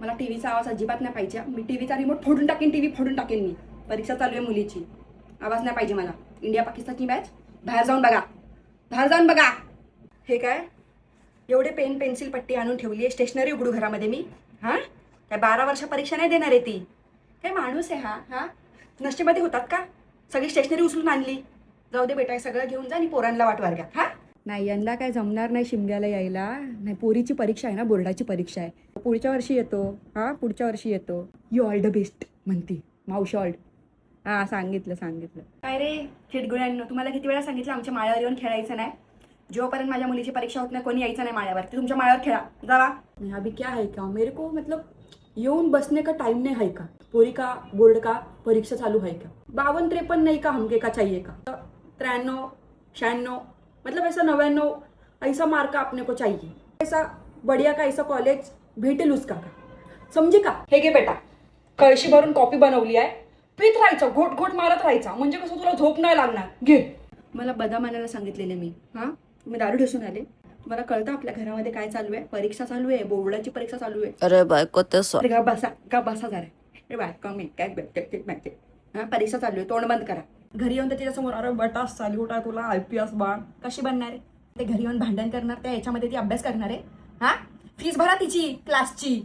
मला टीव्हीचा आवाज अजिबात नाही पाहिजे. मी टीव्हीचा रिमोट फोडून टाकेन, टीव्ही फोडून टाकेन मी. परीक्षा चालू आहे मुलीची, आवाज नाही पाहिजे मला. इंडिया पाकिस्तानची मॅच, बाहेर जाऊन बघा, बाहेर जाऊन बघा. हे काय एवढे पेन पेन्सिल पट्टी आणून ठेवली आहे, स्टेशनरी उघडू घरामध्ये मी? हां, काय 12 वर्ष परीक्षा नाही देणार आहे ती? काय माणूस आहे हा? हां, नशेमध्ये होतात का? सगळी स्टेशनरी उचलून आणली. जाऊ दे बेटा, सगळं घेऊन जा आणि पोरांना वाट वर्गा. हां नाही, यंदा काय जमणार नाही शिमग्याला यायला. नाही, पोरीची परीक्षा आहे ना, बोर्डाची परीक्षा आहे. पुढच्या वर्षी येतो. हां, पुढच्या वर्षी येतो. यू ऑल द बेस्ट म्हणती मावशी. ऑल हां, सांगितलं. काय रे चिडगुळ्यांनो, तुम्हाला किती वेळा सांगितलं आमच्या माळ्यावर येऊन खेळायचं नाही? जोपर्यंत माझ्या मुलीची परीक्षा होत नाही कोणी यायचं नाही माळ्यावर. ते तुमच्या माळ्यावर खेळा, जावा. अभी क्या है का मेरे को, मतलब येऊन बसने का टाइम नहीं है का? पोरी का बोर्ड का परीक्षा चालू है का? 52-53 नहीं का हमके का चाहिए का? 93-96 मतलब ऐसा 99 ऐसा मार्क अपने को चाहिए. ऐसा बढ़िया का ऐसा कॉलेज भेटेल उसका का? समजे का? हे घे बेटा, कळशी भरून कॉपी बनवली आहे. पीत राहायचं, घोट घोट मारत राहायचा, म्हणजे कसं तुला झोप नाही लागणार. घे. मला बदाम आणायला सांगितलेले मी. हां, तुम्ही दारू ढसून आले. तुम्हाला कळतं आपल्या घरामध्ये काय चालू आहे? परीक्षा चालू आहे, बोर्डाची परीक्षा चालू आहे. अरे बायको तसं. अरे का बसा जरा. अरे बायका मी काय बघते. हां, परीक्षा चालू आहे, तोंड बंद करा. घरी येऊन तर तिच्यासमोर अरे बटा सॅल्यूट आहे तुला, IPS बाळ. कशी बनणार आहे ते? घरी येऊन भांडण करणार, त्या याच्यामध्ये ती अभ्यास करणार आहे? हां, फीस भरा तिची क्लासची.